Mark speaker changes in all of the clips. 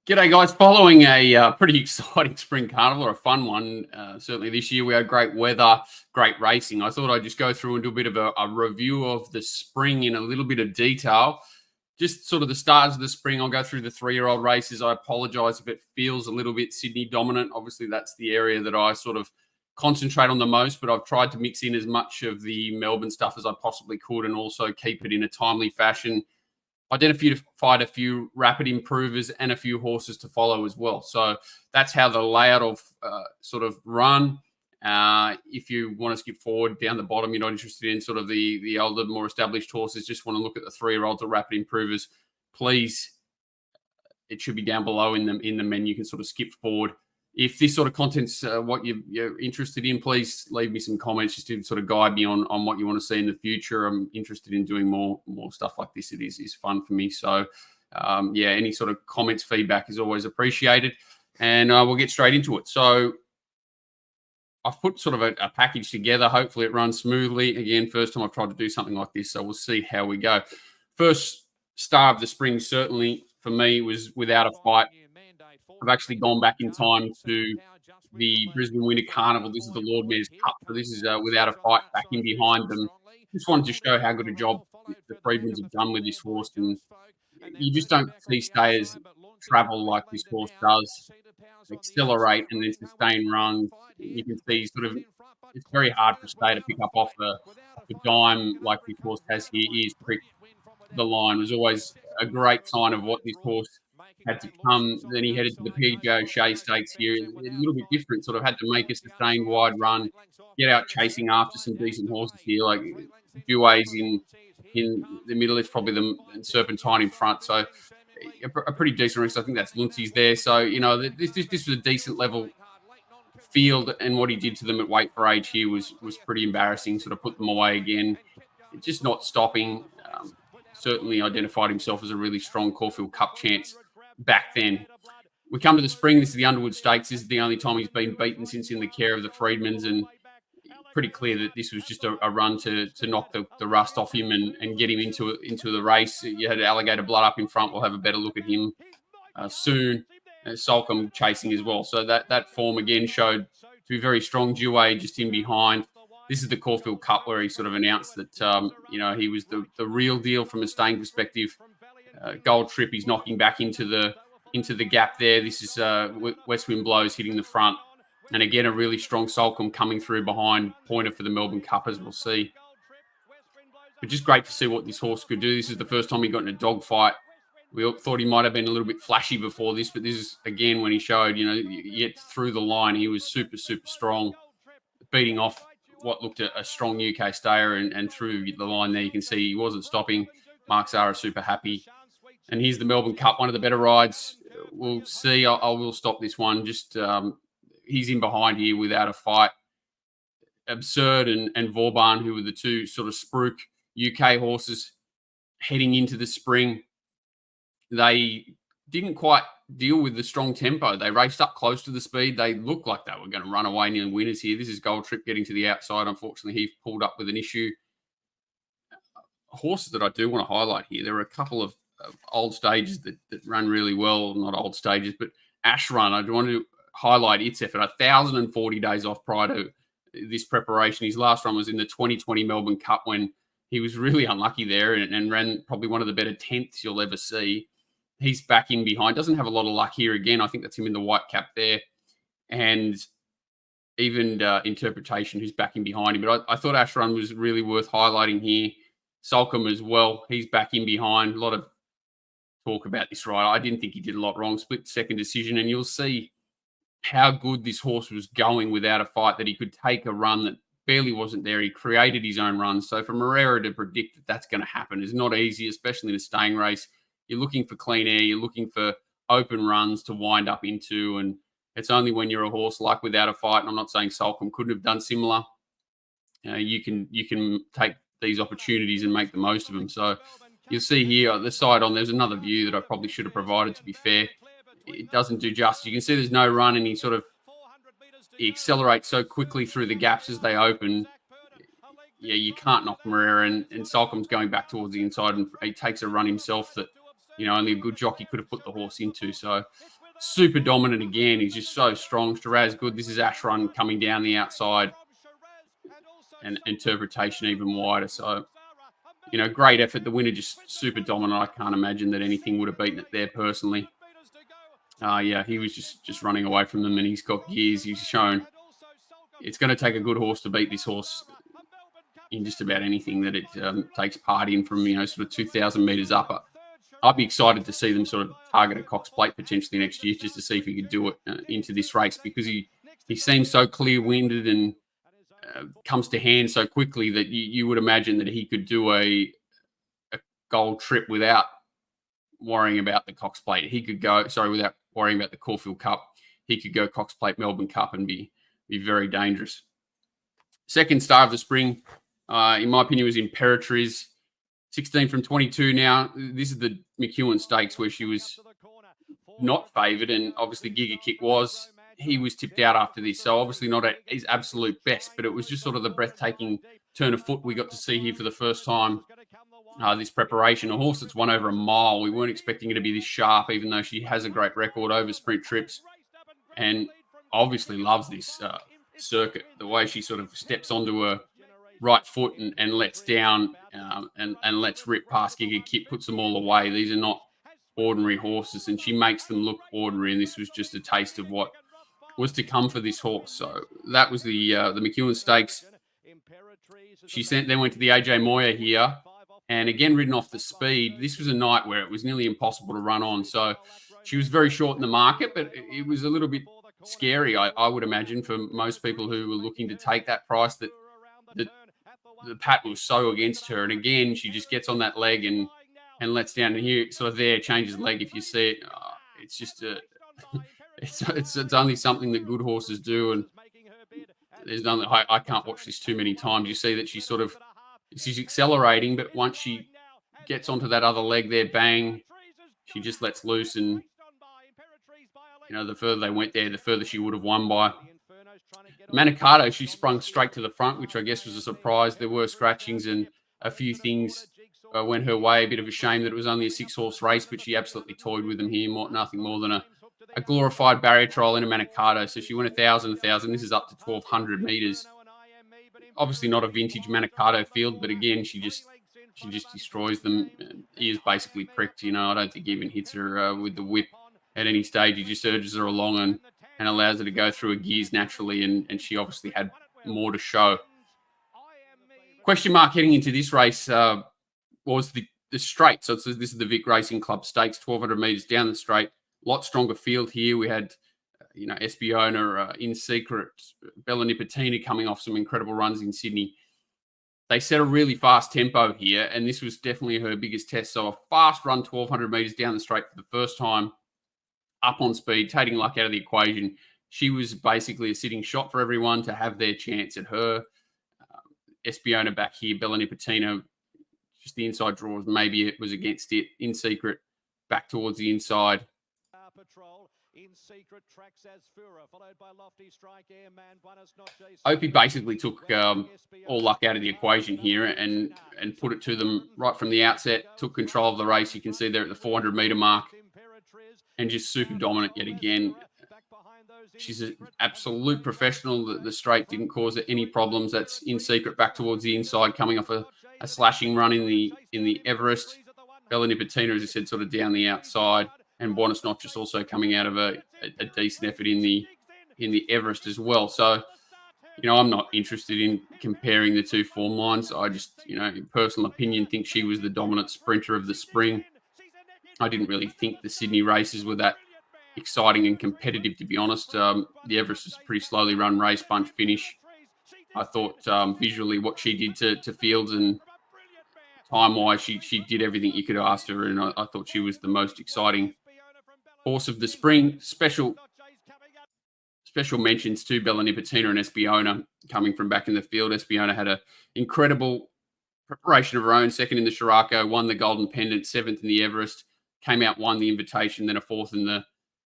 Speaker 1: G'day, guys. Following a pretty exciting spring carnival, or a fun one, certainly this year, we had great weather, great racing. I thought I'd just go through and do a bit of a review of the spring in a little bit of detail. Just sort of the stars of the spring. I'll go through the 3-year-old races. I apologise if it feels a little bit Sydney dominant. Obviously, that's the area that I sort of concentrate on the most, but I've tried to mix in as much of the Melbourne stuff as I possibly could and also keep it in a timely fashion. Identified a few rapid improvers and a few horses to follow as well. So that's how the layout of sort of run. If you want to skip forward down the bottom, you're not interested in sort of the older, more established horses, just want to look at the 3-year-olds or rapid improvers, please, it should be down below in the menu. You can sort of skip forward. If this sort of content's what you're interested in, please leave me some comments just to sort of guide me on what you want to see in the future. I'm interested in doing more stuff like this. It is fun for me. So, yeah, any sort of comments, feedback is always appreciated. And we'll get straight into it. So I've put sort of a package together. Hopefully it runs smoothly. Again, first time I've tried to do something like this, so we'll see how we go. First star of the spring, certainly for me, was Without a Fight. I've actually gone back in time to the Brisbane Winter Carnival. This is the Lord Mayor's Cup. So this is Without a Fight back in behind them. Just wanted to show how good a job the Freedmans have done with this horse. And you just don't see stayers travel like this horse does, accelerate and then sustain runs. You can see sort of it's very hard for a stayer to pick up off a dime like this horse has here. He is pricked the line. It was always a great sign of what this horse had to come. Then he headed to the PGO Shea Stakes here. A little bit different, sort of had to make a sustained wide run, get out chasing after some decent horses here, like Duays in the middle. It's probably the Serpentine in front. So a pretty decent race. I think that's Luncey's there. So, you know, this was a decent level field, and what he did to them at weight for age here was pretty embarrassing. Sort of put them away again, just not stopping. Certainly identified himself as a really strong Caulfield Cup chance back then. We come to the spring. This is the Underwood Stakes. This is the only time he's been beaten since in the care of the Freedmans, and pretty clear that this was just a run to knock the rust off him and get him into the race. You had Alligator Blood up in front. We'll have a better look at him soon. Salcombe chasing as well. So that form again showed to be very strong. Duay just in behind. This is the Caulfield Cup where he sort of announced that, you know, he was the real deal from a staying perspective. Gold Trip, he's knocking back into the gap there. This is West Wind Blows hitting the front. And again, a really strong Salcombe coming through behind, pointer for the Melbourne Cup, as we'll see. But just great to see what this horse could do. This is the first time he got in a dogfight. We all thought he might have been a little bit flashy before this, but this is, again, when he showed, you know, yet through the line, he was super, super strong, beating off what looked a strong UK stayer, and through the line there, you can see he wasn't stopping. Mark Zara super happy. And here's the Melbourne Cup, one of the better rides. We'll see. I will stop this one. Just he's in behind here Without a Fight. Absurd and Vauban, who were the two sort of spruik UK horses heading into the spring. They didn't quite deal with the strong tempo. They raced up close to the speed. They looked like they were going to run away near winners here. This is Gold Trip getting to the outside. Unfortunately, he pulled up with an issue. Horses that I do want to highlight here, there are a couple of old stages that run really well. Not old stages, but Ash Run. I want to highlight its effort. 1,040 days off prior to this preparation. His last run was in the 2020 Melbourne Cup when he was really unlucky there and ran probably one of the better 10ths you'll ever see. He's back in behind. Doesn't have a lot of luck here again. I think that's him in the white cap there. And even Interpretation, who's back in behind him. But I thought Ash Run was really worth highlighting here. Salcombe as well. He's back in behind. A lot of talk about this ride. I didn't think he did a lot wrong. Split second decision. And you'll see how good this horse was going Without a Fight, that he could take a run that barely wasn't there. He created his own run. So for Moravia to predict that that's going to happen is not easy, especially in a staying race. You're looking for clean air. You're looking for open runs to wind up into. And it's only when you're a horse like Without a Fight, and I'm not saying Salcombe couldn't have done similar, you can take these opportunities and make the most of them. So you'll see here the side on, there's another view that I probably should have provided, to be fair. It doesn't do justice. You can see there's no run, and he accelerates so quickly through the gaps as they open. Yeah, you can't knock Makarena, and Salcombe's going back towards the inside, and he takes a run himself that only a good jockey could have put the horse into. So super dominant again. He's just so strong. Shiraz good. This is Ashrun coming down the outside, and Interpretation even wider. So, great effort. The winner just super dominant. I can't imagine that anything would have beaten it there personally. Yeah, he was just running away from them, and he's got gears. He's shown it's going to take a good horse to beat this horse in just about anything that it takes part in from, sort of 2,000 metres up. I'd be excited to see them sort of target a Cox Plate potentially next year just to see if he could do it into this race, because he seems so clear-winded and comes to hand so quickly that you would imagine that he could do a gold trip without worrying about the Cox Plate. He could go, without worrying about the Caulfield Cup. He could go Cox Plate, Melbourne Cup, and be very dangerous. Second star of the spring, in my opinion, was Imperatriz. 16 from 22 now. This is the McEwen Stakes where she was not favoured, and obviously Giga Kick was. He was tipped out after this, so obviously not at his absolute best, but it was just sort of the breathtaking turn of foot we got to see here for the first time. This preparation, a horse that's won over a mile. We weren't expecting her to be this sharp, even though she has a great record over sprint trips, and obviously loves this circuit. The way she sort of steps onto her right foot and lets down and lets rip past Giga Kick, puts them all away. These are not ordinary horses, and she makes them look ordinary, and this was just a taste of what was to come for this horse. So that was the McEwen Stakes. She then went to the AJ Moya here, and again ridden off the speed. This was a night where it was nearly impossible to run on, so she was very short in the market, but it was a little bit scary, I would imagine, for most people who were looking to take that price, that the pattern was so against her. And again, she just gets on that leg and lets down, and here sort of there changes leg. If you see it, it's just it's only something that good horses do, and there's nothing. I can't watch this too many times. You see that she's accelerating, but once she gets onto that other leg there, bang, she just lets loose, and the further they went there, the further she would have won by. Manicato, she sprung straight to the front, which I guess was a surprise. There were scratchings and a few things went her way. A bit of a shame that it was only a 6-horse race, but she absolutely toyed with them here. Nothing more than a glorified barrier trial in a Manicato. So she went 1,000. This is up to 1,200 metres. Obviously not a vintage Manicato field, but again, she just destroys them. Ears basically pricked. I don't think he even hits her with the whip at any stage. He just urges her along and allows her to go through her gears naturally, and she obviously had more to show. Question mark heading into this race was the straight. So this is the Vic Racing Club Stakes, 1,200 metres down the straight. Lot stronger field here. We had, Espiona, In Secret, Bella Nipotina coming off some incredible runs in Sydney. They set a really fast tempo here, and this was definitely her biggest test. So a fast run, 1,200 metres down the straight for the first time, up on speed, taking luck out of the equation. She was basically a sitting shot for everyone to have their chance at her. Espiona back here, Bella Nipotina, just the inside draws. Maybe it was against it. In Secret, back towards the inside. Opie basically took all luck out of the equation here and put it to them right from the outset, took control of the race. You can see there at the 400-metre mark, and just super dominant yet again. She's an absolute professional. The straight didn't cause any problems. That's In Secret back towards the inside, coming off a slashing run in the Everest. Bella Nipotina, as I said, sort of down the outside, and Buenos Noches also coming out of a decent effort in the Everest as well. So, I'm not interested in comparing the two form lines. I just, in personal opinion, think she was the dominant sprinter of the spring. I didn't really think the Sydney races were that exciting and competitive, to be honest. The Everest was a pretty slowly run race, bunch finish. I thought visually what she did to Fields and time-wise, she did everything you could have asked her, and I thought she was the most exciting horse of the spring. Special mentions to Bella Nipotina and Espiona coming from back in the field. Espiona had an incredible preparation of her own, second in the Scirocco, won the Golden Pendant, seventh in the Everest, came out, won the Invitation, then a fourth in the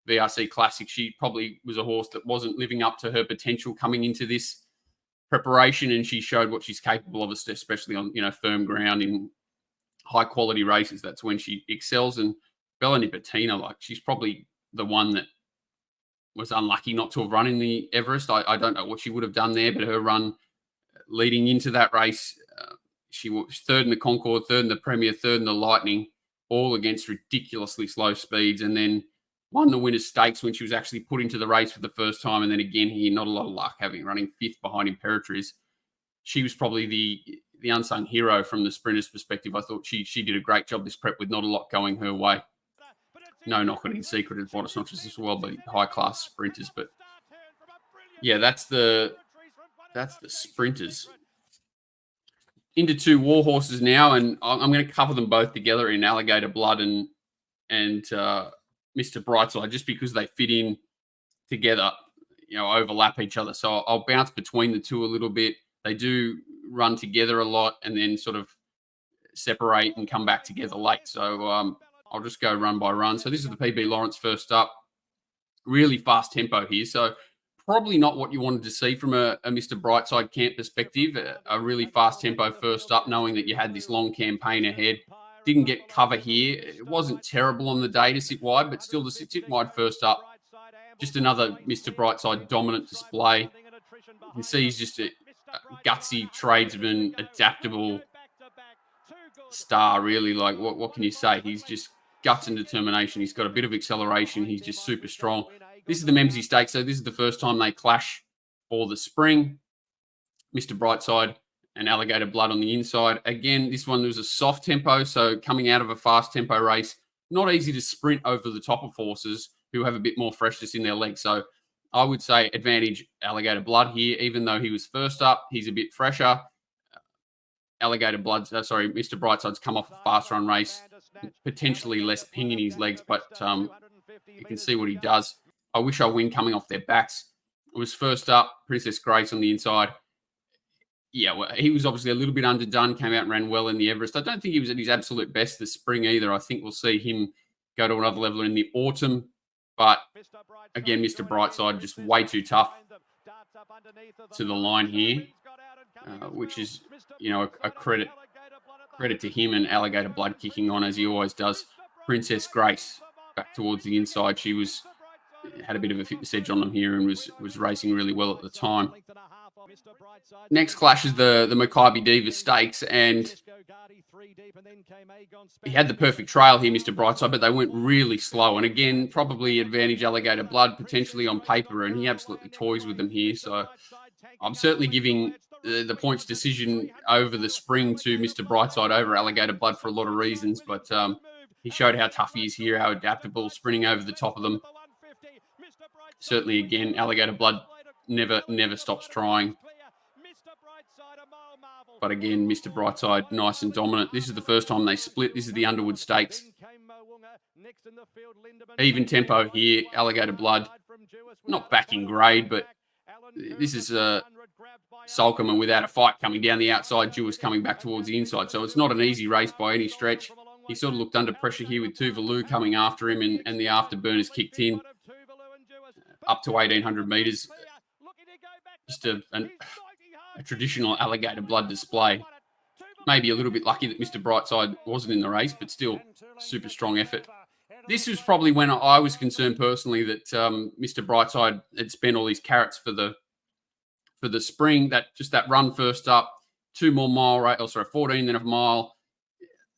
Speaker 1: VRC Classic. She probably was a horse that wasn't living up to her potential coming into this preparation, and she showed what she's capable of, especially on firm ground in high quality races. That's when she excels, and Bella Nipotina, like she's probably the one that was unlucky not to have run in the Everest. I don't know what she would have done there, but her run leading into that race, she was third in the Concorde, third in the Premier, third in the Lightning, all against ridiculously slow speeds, and then won the Winner's Stakes when she was actually put into the race for the first time. And then again here, not a lot of luck, having running fifth behind Imperatriz. She was probably the unsung hero from the sprinter's perspective. I thought she did a great job this prep with not a lot going her way. No knock on in secret as bottom notches as well, but high class sprinters. But yeah, that's the sprinters. Into two war horses now, and I'm going to cover them both together in Alligator Blood and Mr. Brightside, just because they fit in together, overlap each other. So I'll bounce between the two a little bit. They do run together a lot and then sort of separate and come back together late. So I'll just go run by run. So this is the PB Lawrence first up. Really fast tempo here. So probably not what you wanted to see from a Mr. Brightside camp perspective. A really fast tempo first up, knowing that you had this long campaign ahead. Didn't get cover here. It wasn't terrible on the day to sit wide, but still to sit wide first up. Just another Mr. Brightside dominant display. You can see he's just a gutsy tradesman, adaptable star, really. Like, what can you say? He's just guts and determination. He's got a bit of acceleration. He's just super strong. This is the Memsey Stakes, so this is the first time they clash for the spring. Mr. Brightside and Alligator Blood on the inside. Again, this one was a soft tempo, so coming out of a fast tempo race, not easy to sprint over the top of horses who have a bit more freshness in their legs. So I would say advantage Alligator Blood here, even though he was first up. He's a bit fresher. Mr. Brightside's come off a fast run race, potentially less ping in his legs, but you can see what he does. I wish I win coming off their backs. It was first up, Princess Grace on the inside. Yeah, well, he was obviously a little bit underdone, came out and ran well in the Everest. I don't think he was at his absolute best this spring either. I think we'll see him go to another level in the autumn. But again, Mr. Brightside just way too tough to the line here, which is, a credit to him and Alligator Blood kicking on as he always does. Princess Grace back towards the inside. She had a bit of a fitness edge on them here and was racing really well at the time. Next clash is the Maccabi Diva Stakes, and he had the perfect trail here, Mr. Brightside, but they went really slow. And again, probably advantage Alligator Blood potentially on paper, and he absolutely toys with them here. So I'm certainly giving the points decision over the spring to Mr. Brightside over Alligator Blood for a lot of reasons, but he showed how tough he is here, how adaptable, sprinting over the top of them. Certainly, again, Alligator Blood never stops trying. But again, Mr. Brightside, nice and dominant. This is the first time they split. This is the Underwood Stakes. Even tempo here, Alligator Blood. Not back in grade, but this is Solcombe without a fight coming down the outside. Jewis coming back towards the inside. So it's not an easy race by any stretch. He sort of looked under pressure here with Tuvalu coming after him, and the afterburners kicked in up to 1,800 metres. Just a traditional Alligator Blood display. Maybe a little bit lucky that Mr. Brightside wasn't in the race, but still super strong effort. This was probably when I was concerned personally that Mr. Brightside had spent all his carrots for the spring. That run first up, 2 more mile rate, 14 then a mile,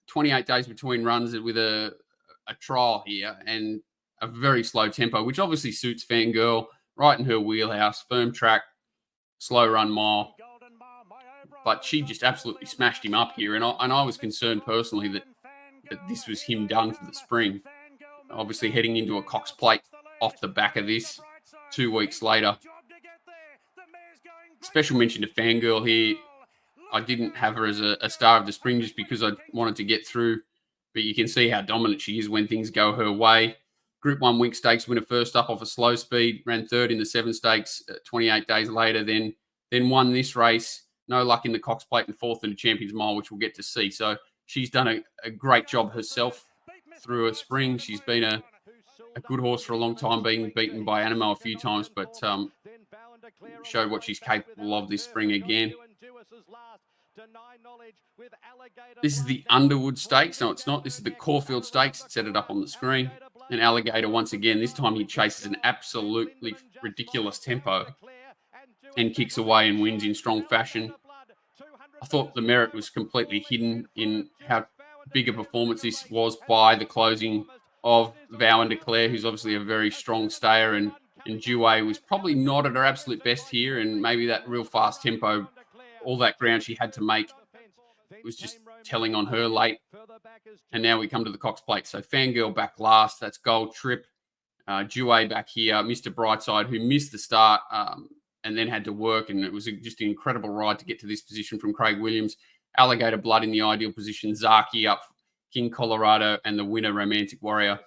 Speaker 1: 28 days between runs with a trial here and a very slow tempo, which obviously suits Fangirl, right in her wheelhouse, firm track, slow run mile. But she just absolutely smashed him up here, and I was concerned personally that this was him done for the spring. Obviously heading into a Cox Plate off the back of this 2 weeks later. Special mention to Fangirl here. I didn't have her as a star of the spring just because I wanted to get through, but you can see how dominant she is when things go her way. Group 1 Wink Stakes winner first up off a slow speed, ran third in the 7 Stakes 28 days later, then won this race. No luck in the Cox Plate and fourth in the Champions Mile, which we'll get to see. So she's done a great job herself through a spring. She's been a good horse for a long time, being beaten by Animo a few times, but showed what she's capable of this spring again. This is the Underwood Stakes. No, it's not. This is the Caulfield Stakes. Set it up on the screen. And Alligator, once again, this time he chases an absolutely ridiculous tempo and kicks away and wins in strong fashion. I thought the merit was completely hidden in how big a performance this was by the closing of Vow and Declare, who's obviously a very strong stayer, and Dewey was probably not at her absolute best here, and maybe that real fast tempo, all that ground she had to make was just telling on her late. And now we come to the Cox Plate. So Fangirl back last. That's Gold Trip. Dewey back here. Mr. Brightside, who missed the start and then had to work. And it was just an incredible ride to get to this position from Craig Williams. Alligator Blood in the ideal position. Zaki up. King Colorado and the winner, Romantic Warrior.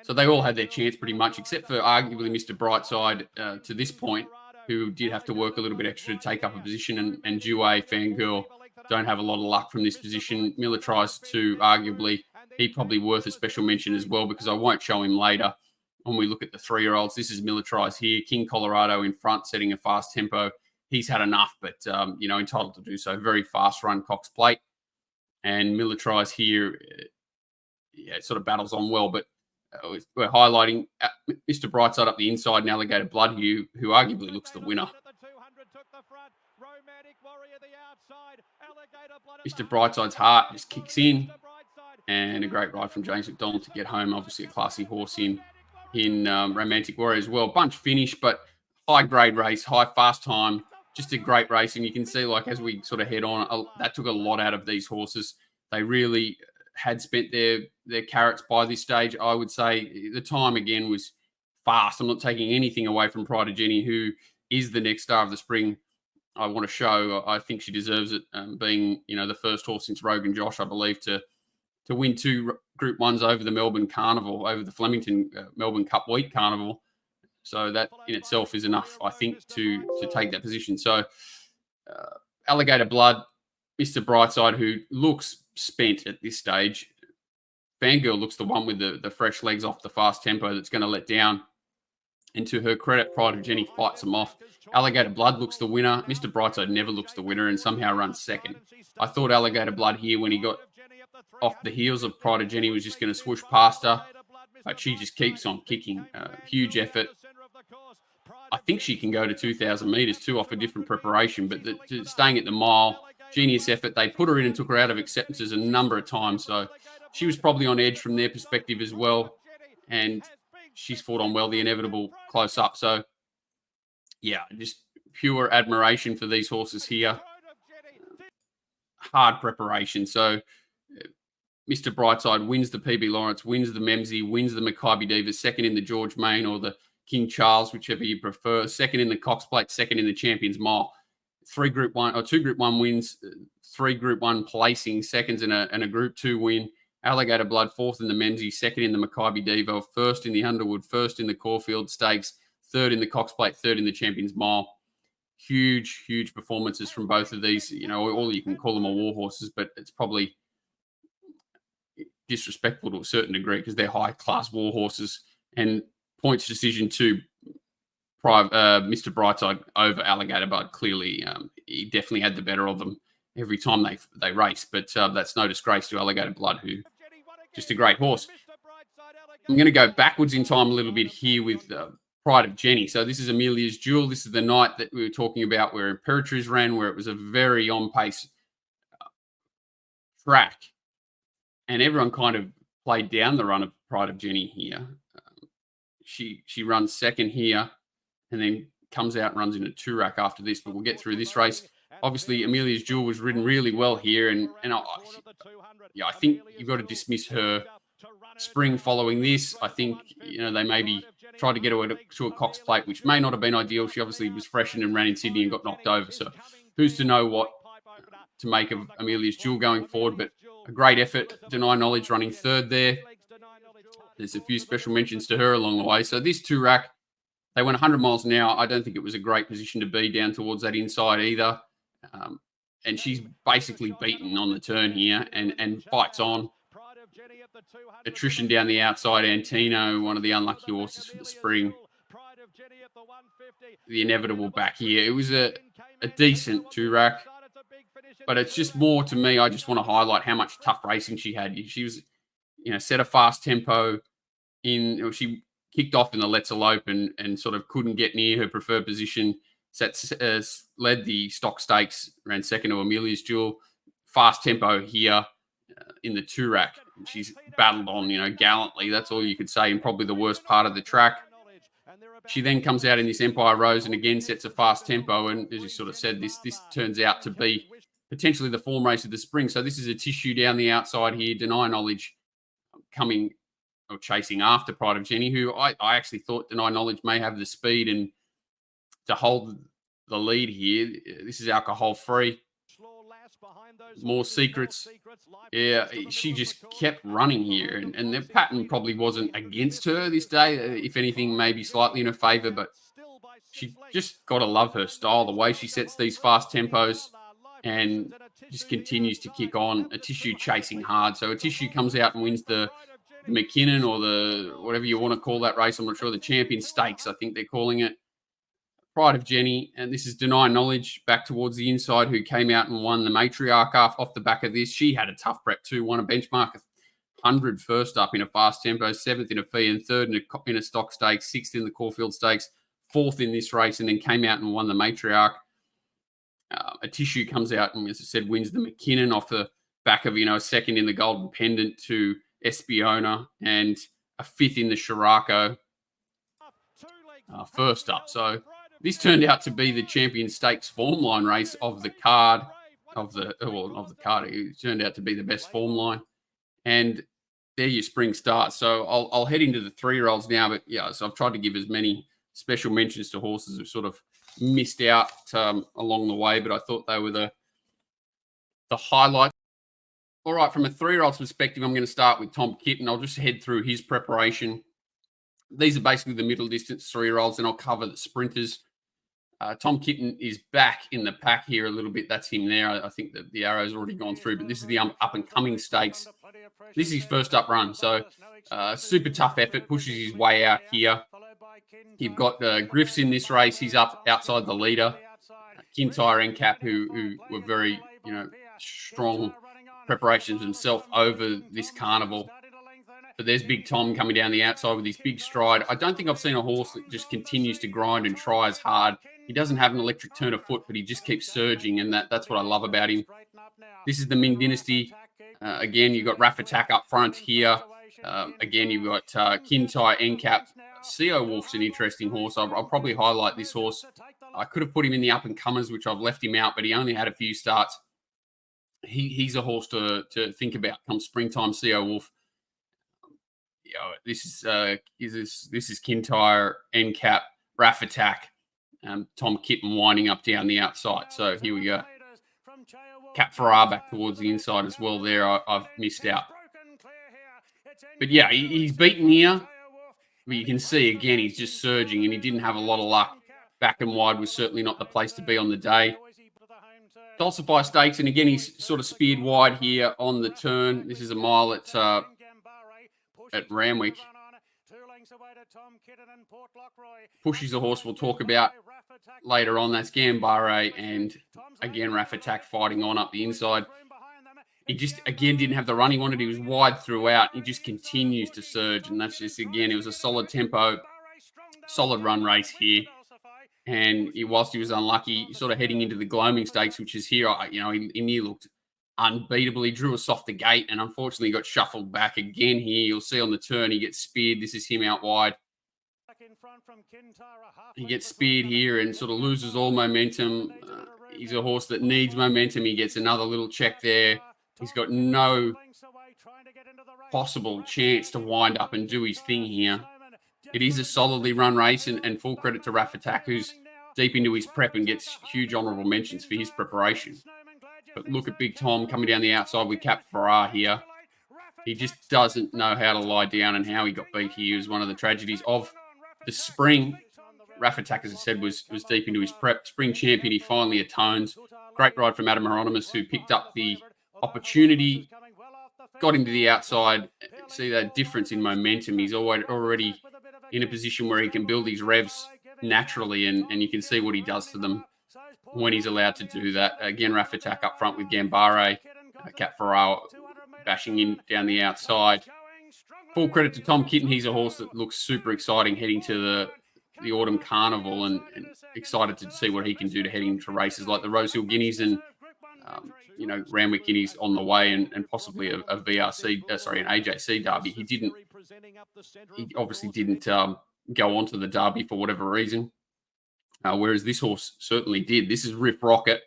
Speaker 1: So they all had their chance pretty much, except for arguably Mr. Brightside to this point, who did have to work a little bit extra to take up a position, and Dewey, Fangirl don't have a lot of luck from this position. Miller tries to arguably, he probably worth a special mention as well, because I won't show him later when we look at the 3-year-olds. This is Militarize here. King Colorado in front, setting a fast tempo. He's had enough, but, entitled to do so. Very fast run, Cox Plate. And Militarize here, sort of battles on well, but we're highlighting Mr. Brightside up the inside and Alligator Blood, who arguably looks the winner. Mr. Brightside's heart just kicks in, and a great ride from James McDonald to get home. Obviously a classy horse in Romantic Warrior as well. Bunch finish, but high grade race, high fast time, just a great race. And you can see, like, as we sort of head on, that took a lot out of these horses. They really had spent their carrots by this stage. I would say the time again was fast. I'm not taking anything away from Pride of Jenni, who is the next star of the spring. I want to show. I think she deserves it, being the first horse since Rogan Josh, I believe, to win 2 Group 1s over the Melbourne Carnival, over the Flemington Melbourne Cup Wheat Carnival. So that in itself is enough, I think, to take that position. So Alligator Blood, Mr. Brightside, who looks spent at this stage. Fangirl looks the one with the fresh legs off the fast tempo that's going to let down. And to her credit, Pride of Jenni fights them off. Alligator Blood looks the winner. Mr. Brightside never looks the winner and somehow runs second. I thought Alligator Blood here, when he got off the heels of Pride of Jenni, was just going to swoosh past her. But she just keeps on kicking. Huge effort. I think she can go to 2,000 metres too off a different preparation, but staying at the mile, genius effort. They put her in and took her out of acceptances a number of times. So she was probably on edge from their perspective as well. And she's fought on well, the inevitable close up. So, yeah, just pure admiration for these horses here. Hard preparation. So Mr. Brightside wins the PB Lawrence, wins the Memsey, wins the Maccabi Divas, second in the George Main or the King Charles, whichever you prefer, second in the Cox Plate, second in the Champions Mile. 2 Group 1 wins, 3 Group 1 placing, seconds and a Group 2 win. Alligator Blood, 4th in the Memsey, 2nd in the Maccabi Devo, 1st in the Underwood, 1st in the Caulfield Stakes, 3rd in the Cox Plate, 3rd in the Champions Mile. Huge, huge performances from both of these. All you can call them are war horses, but it's probably disrespectful to a certain degree because they're high-class war horses. And points decision to Mr. Brightside over Alligator Blood. Clearly, he definitely had the better of them every time they race. But that's no disgrace to Alligator Blood, who just a great horse. I'm going to go backwards in time a little bit here with Pride of Jenni. So this is Amelia's Jewel. This is the night that we were talking about where Imperatriz ran, where it was a very on-pace track. And everyone kind of played down the run of Pride of Jenni here. She runs second here and then comes out and runs in a 2-rack after this. But we'll get through this race. Obviously, Amelia's Jewel was ridden really well here. And I think you've got to dismiss her spring following this. I think, they maybe tried to get her to a Cox Plate, which may not have been ideal. She obviously was freshened and ran in Sydney and got knocked over. So who's to know what to make of Amelia's Jewel going forward. But a great effort. Deny Knowledge running 3rd there. There's a few special mentions to her along the way. So this 2-rack, they went 100 miles an hour. I don't think it was a great position to be down towards that inside either. And she's basically beaten on the turn here and fights on. Attrition down the outside. Antino, one of the unlucky horses for the spring. the inevitable back here. It was a decent two-rack, but it's just more to me. I just want to highlight how much tough racing she had. She was, set a fast tempo she kicked off in the Let's Elope and sort of couldn't get near her preferred position. Led the stock stakes, ran second to Amelia's Jewel. Fast tempo here in the two-rack. She's battled on, gallantly. That's all you could say, in probably the worst part of the track. She then comes out in this Empire Rose and again sets a fast tempo. And as you sort of said, this turns out to be potentially the form race of the spring. So this is a Tissue down the outside here. Deny Knowledge coming or chasing after Pride of Jenni, who I actually thought Deny Knowledge may have the speed and to hold the lead here. This is alcohol-free. More secrets. Yeah, she just kept running here. And the pattern probably wasn't against her this day. If anything, maybe slightly in her favour. But she just got to love her style, the way she sets these fast tempos and just continues to kick on. A Tissue chasing hard. So a Tissue comes out and wins the McKinnon or the whatever you want to call that race. I'm not sure. The Champion Stakes, I think they're calling it. Pride of Jenni, and this is Deny Knowledge back towards the inside, who came out and won the Matriarch off the back of this. She had a tough prep too, won a benchmark 100 first up in a fast tempo, 7th in a fee, and 3rd in a stock stakes, 6th in the Caulfield Stakes, 4th in this race, and then came out and won the Matriarch. A Tissue comes out and, as I said, wins the McKinnon off the back of, a 2nd in the Golden Pendant to Espiona and a 5th in the Scirocco first up. So this turned out to be the Champion Stakes form line race of the card, It turned out to be the best form line. And there your spring starts. So I'll head into the 3-year-olds now. But yeah, so I've tried to give as many special mentions to horses who sort of missed out along the way. But I thought they were the highlight. All right, from a 3-year-old's perspective, I'm going to start with Tom Kitten. I'll just head through his preparation. These are basically the middle distance 3-year-olds, and I'll cover the sprinters. Tom Kitten is back in the pack here a little bit. That's him there. I think that the arrow's already gone through, but this is the up-and-coming stakes. This is his first up run, so super tough effort. Pushes his way out here. You've got Griff's in this race. He's up outside the leader. Kintyre and Cap, who were very, strong preparations himself over this carnival. But there's Big Tom coming down the outside with his big stride. I don't think I've seen a horse that just continues to grind and try as hard. He doesn't have an electric turn of foot, but he just keeps surging, and that's what I love about him. This is the Ming Dynasty. Again, you've got Raff Attack up front here. Again, you've got Kintyre, NCAP. CO Wolf's an interesting horse. I'll probably highlight this horse. I could have put him in the up-and-comers, which I've left him out, but he only had a few starts. He's a horse to think about come springtime. CO Wolf. This is Kintyre, NCAP, Raff Attack, Tom Kitten winding up down the outside. So here we go. Cap Farrar back towards the inside as well there. I've missed out. But yeah, he's beaten here. But you can see, again, he's just surging, and he didn't have a lot of luck. Back and wide was certainly not the place to be on the day. Dulcify Stakes, and again, he's sort of speared wide here on the turn. This is a mile at Ramwick. Pushy's a horse we'll talk about later on. That's Gambare, and again, Raff Attack fighting on up the inside. He just, again, didn't have the run he wanted. He was wide throughout. He just continues to surge, and that's just, again, it was a solid tempo, solid run race here. And whilst he was unlucky, sort of heading into the Gloaming Stakes, which is here, he nearly looked unbeatable. He drew us off the gate and unfortunately got shuffled back again here. You'll see on the turn, he gets speared. This is him out wide. He gets speared here and sort of loses all momentum. He's a horse that needs momentum. He gets another little check there. He's got no possible chance to wind up and do his thing here. It is a solidly run race, and full credit to Raff Attack, who's deep into his prep and gets huge honourable mentions for his preparation. But look at Big Tom coming down the outside with Cap Farrar here. He just doesn't know how to lie down, and how he got beat here is one of the tragedies of the spring. Raff Attack, as I said, was deep into his prep. Spring champion, he finally atones. Great ride from Adam Hieronymus, who picked up the opportunity, got him to the outside. See that difference in momentum. He's already in a position where he can build his revs naturally, and you can see what he does to them when he's allowed to do that. Again, Raff attack up front with Gambare, Cat Farrell bashing in down the outside. Full credit to Tom Kitten. He's a horse that looks super exciting heading to the Autumn Carnival, and excited to see what he can do to head into races like the Rosehill Guineas and Randwick Guineas on the way, and possibly a VRC, an AJC Derby. He obviously didn't go on to the Derby for whatever reason, whereas this horse certainly did. This is Riff Rocket.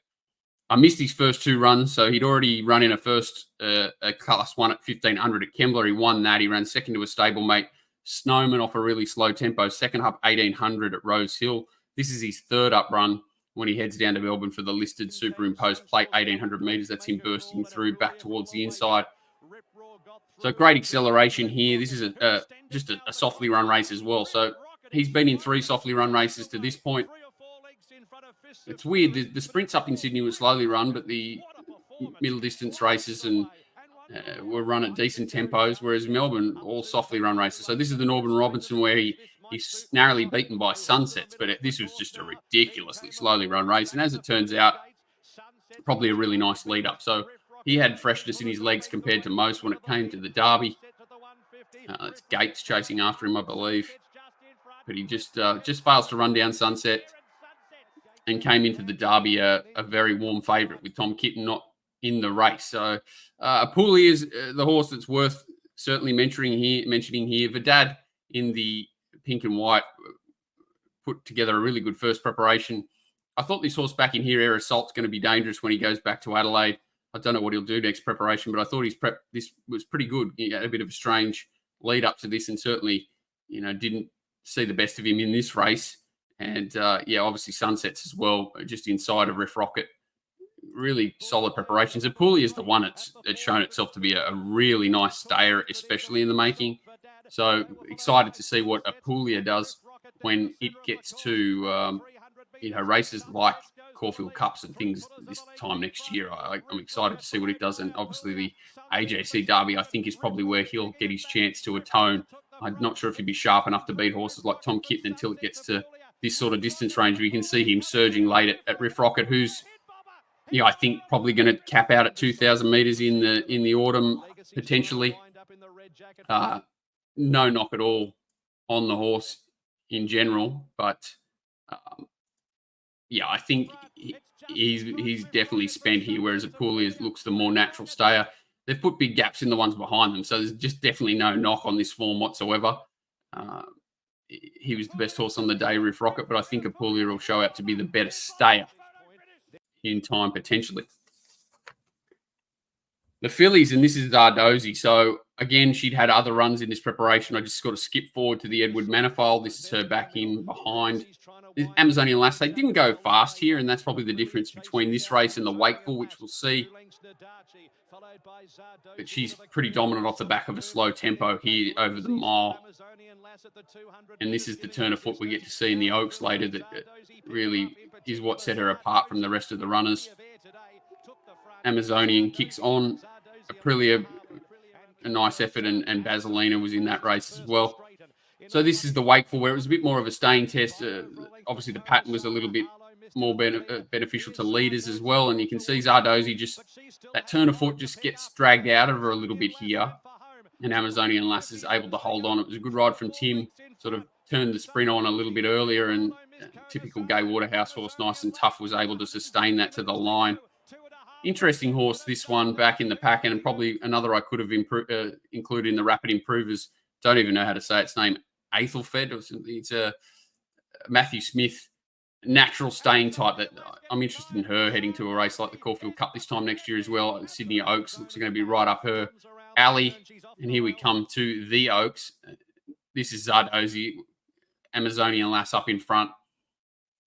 Speaker 1: I missed his first 2 runs, so he'd already run in a Class 1 at 1,500 at Kembla. He won that. He ran second to a stablemate, Snowman, off a really slow tempo. Second up, 1,800 at Rose Hill. This is his third up run when he heads down to Melbourne for the listed superimposed plate, 1,800 metres. That's him bursting through back towards the inside. So great acceleration here. This is just a softly run race as well. So he's been in 3 softly run races to this point. It's weird. The sprints up in Sydney were slowly run, but the middle distance races were run at decent tempos, whereas Melbourne, all softly run races. So this is the Norman Robinson where he's narrowly beaten by Sunsets, but this was just a ridiculously slowly run race. And as it turns out, probably a really nice lead up. So he had freshness in his legs compared to most when it came to the Derby. It's Gates chasing after him, I believe. But he just fails to run down Sunset and came into the Derby a very warm favourite with Tom Kitten not in the race. So Pushy is the horse that's worth certainly mentioning here. Vidad in the pink and white put together a really good first preparation. I thought this horse back in here, Air Assault's going to be dangerous when he goes back to Adelaide. I don't know what he'll do next preparation, but I thought this was pretty good. He had a bit of a strange lead up to this, and certainly, didn't see the best of him in this race. And obviously Sunsets as well, just inside of Riff Rocket. Really solid preparations. And Pushy is the one that's shown itself to be a really nice stayer, especially in the making. So excited to see what a Pushy does when it gets to races like Caulfield Cups and things this time next year. I'm excited to see what it does. And obviously the AJC Derby, I think, is probably where he'll get his chance to atone. I'm not sure if he'd be sharp enough to beat horses like Tom Kitten until it gets to this sort of distance range. We can see him surging late at Riff Rocket, who's, I think probably going to cap out at 2,000 metres in the autumn, potentially. No knock at all on the horse in general, but I think he's definitely spent here, whereas Pushy looks the more natural stayer. They've put big gaps in the ones behind them, so there's just definitely no knock on this form whatsoever. He was the best horse on the day, Riff Rocket, but I think Pushy will show out to be the better stayer in time, potentially. The fillies, and this is Zardozi. So, again, she'd had other runs in this preparation. I just got to skip forward to the Edward Manifold. This is her back in behind. The Amazonian Lass, they didn't go fast here, and that's probably the difference between this race and the Wakeful, which we'll see. But she's pretty dominant off the back of a slow tempo here over the mile. And this is the turn of foot we get to see in the Oaks later that really is what set her apart from the rest of the runners. Amazonian kicks on. Aprilia, a nice effort, and Basilina was in that race as well. So this is the Wakeful, where it was a bit more of a staying test. Obviously, the pattern was a little bit more beneficial to leaders as well. And you can see Zardozi just, that turn of foot just gets dragged out of her a little bit here. And Amazonian Lass is able to hold on. It was a good ride from Tim, sort of turned the sprint on a little bit earlier, and typical Gay Waterhouse horse, nice and tough, was able to sustain that to the line. Interesting horse, this one, back in the pack, and probably another I could have included in the Rapid Improvers. Don't even know how to say its name. Aethelfed, or something. It's a Matthew Smith natural staying type that I'm interested in her heading to a race like the Caulfield Cup this time next year as well. Sydney Oaks looks going to be right up her alley. And here we come to the Oaks. This is Zardozi, Amazonian Lass up in front.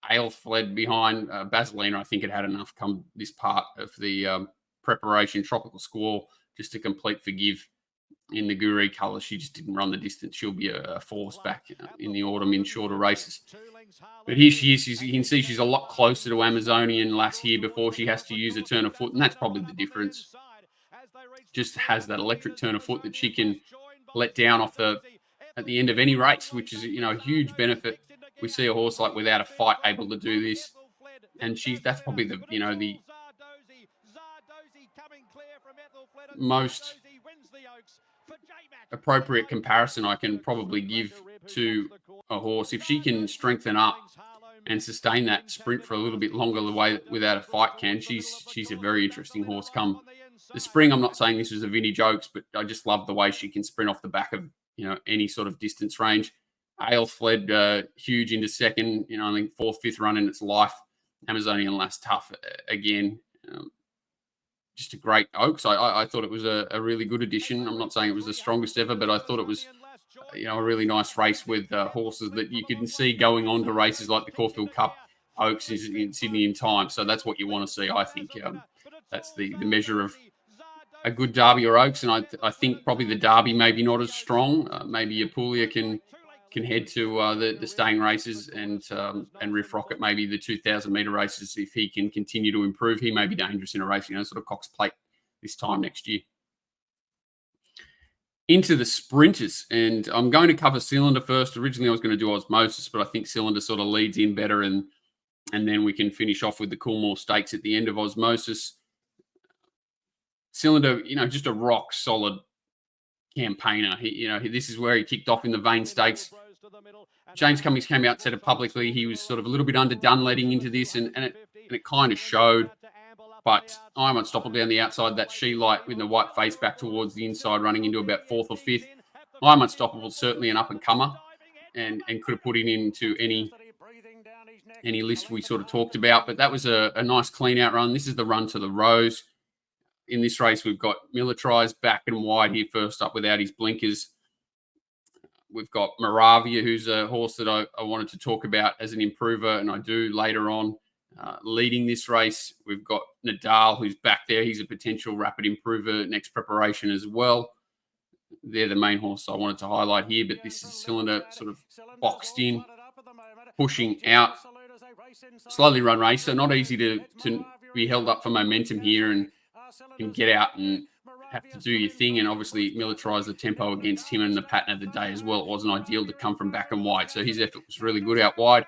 Speaker 1: Ale fled behind. Basilina, I think, had enough come this part of the preparation. Tropical Squall just to complete Forgive in the Guru colours. She just didn't run the distance. She'll be a force back in the autumn in shorter races. But here she is. You can see she's a lot closer to Amazonian Lass here before she has to use a turn of foot, and that's probably the difference. Just has that electric turn of foot that she can let down at the end of any race, which is a huge benefit we see a horse like Without a Fight able to do this. And that's probably the most appropriate comparison I can probably give to a horse. If she can strengthen up and sustain that sprint for a little bit longer the way that Without a Fight can, she's a very interesting horse come the spring. I'm not saying this was a vintage Oaks, but I just love the way she can sprint off the back of any sort of distance range. Ale fled huge into second, I think fourth, fifth run in its life. Amazonian Last Tough again. Just a great Oaks. I thought it was a really good addition. I'm not saying it was the strongest ever, but I thought it was a really nice race with horses that you can see going on to races like the Caulfield Cup Oaks in Sydney in time. So that's what you want to see, I think. That's the measure of a good Derby or Oaks, and I think probably the Derby maybe not as strong. Maybe Apulia can head to the staying races, and Riff Rocket maybe the 2,000 metre races. If he can continue to improve, he may be dangerous in a race, sort of Cox Plate this time next year. Into the sprinters, and I'm going to cover Cylinder first. Originally, I was going to do Ozzmosis, but I think Cylinder sort of leads in better, and then we can finish off with the Coolmore Stakes at the end of Ozzmosis. Cylinder, just a rock solid campaigner. This is where he kicked off in the Vane Stakes. James Cummings came out and said it publicly. He was sort of a little bit underdone leading into this, and it kind of showed. But I'm unstoppable down the outside. That She Light with the white face back towards the inside, running into about fourth or fifth. I'm Unstoppable, certainly an up-and-comer, and could have put it into any list we sort of talked about. But that was a nice clean-out run. This is the run to the Rose. In this race, we've got Imperatriz back and wide here first up without his blinkers. We've got Moravia, who's a horse that I wanted to talk about as an improver, and I do later on, leading this race. We've got Nadal, who's back there. He's a potential rapid improver next preparation as well. They're the main horse I wanted to highlight here, but this is Cylinder sort of boxed in, pushing out. Slowly run race, so not easy to be held up for momentum here and get out and have to do your thing. And obviously militarize the tempo against him and the pattern of the day as well. It wasn't ideal to come from back and wide, so his effort was really good out wide.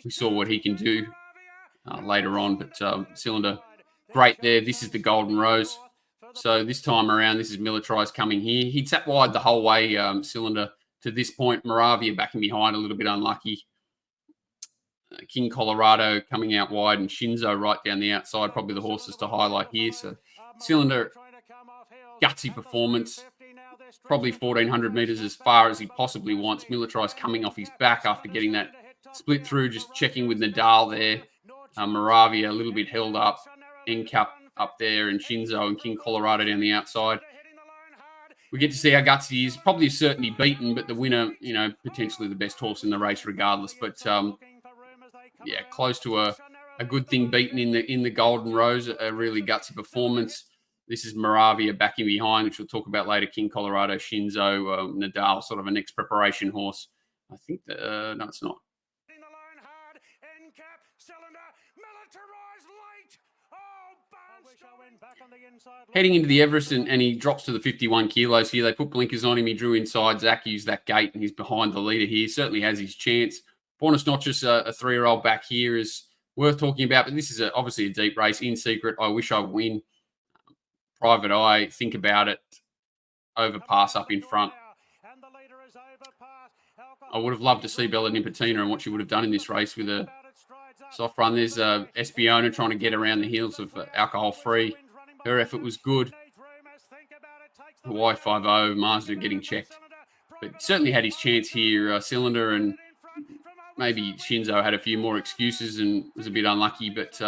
Speaker 1: We saw what he can do later on, but Cylinder, great there. This is the Golden Rose. So this time around, this is Militarize coming here. He sat wide the whole way, Cylinder, to this point. Moravia backing behind, a little bit unlucky. King Colorado coming out wide, and Shinzo right down the outside, probably the horses to highlight here. So Cylinder, gutsy performance, probably 1,400 metres as far as he possibly wants. Militarize coming off his back after getting that split through, just checking with Nadal there. Moravia a little bit held up, NCAP up there, and Shinzo and King Colorado down the outside. We get to see how gutsy he is. Probably certainly beaten, but the winner, potentially the best horse in the race regardless. But close to a good thing beaten in the Golden Rose, a really gutsy performance. This is Moravia backing behind, which we'll talk about later. King Colorado, Shinzo, Nadal, sort of a next preparation horse. I think no, it's not. Heading into the Everest, and he drops to the 51 kilos here. They put blinkers on him. He drew inside. Zach used that gate, and he's behind the leader here. Certainly has his chance. Bonus Notches, a 3-year-old back here, is worth talking about, but this is obviously a deep race. In Secret, I Wish I Win. Private Eye, Think About It. Overpass up in front. I would have loved to see Bella Nipotina and what she would have done in this race with a soft run. There's Espiona trying to get around the heels of Alcohol Free. Her effort was good. Hawaii 5-0, Mazda getting checked. But certainly had his chance here. Cylinder, and maybe Shinzo had a few more excuses and was a bit unlucky. But,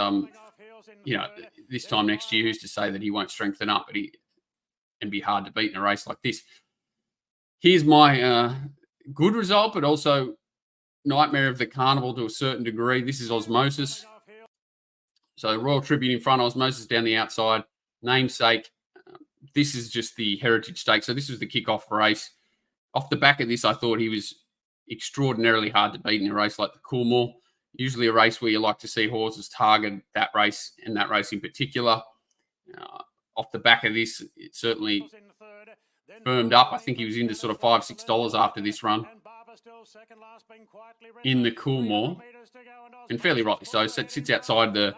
Speaker 1: this time next year, who's to say that he won't strengthen up and be hard to beat in a race like this? Here's my good result, but also nightmare of the carnival to a certain degree. This is Ozzmosis. So Royal Tribute in front, Ozzmosis down the outside. Namesake. This is just the Heritage Stakes. So this was the kickoff race. Off the back of this, I thought he was extraordinarily hard to beat in a race like the Coolmore. Usually a race where you like to see horses target that race, and that race in particular. Off the back of this, it certainly firmed up. I think he was into sort of $5-6 after this run. in the Coolmore, and fairly rightly so. Sits outside a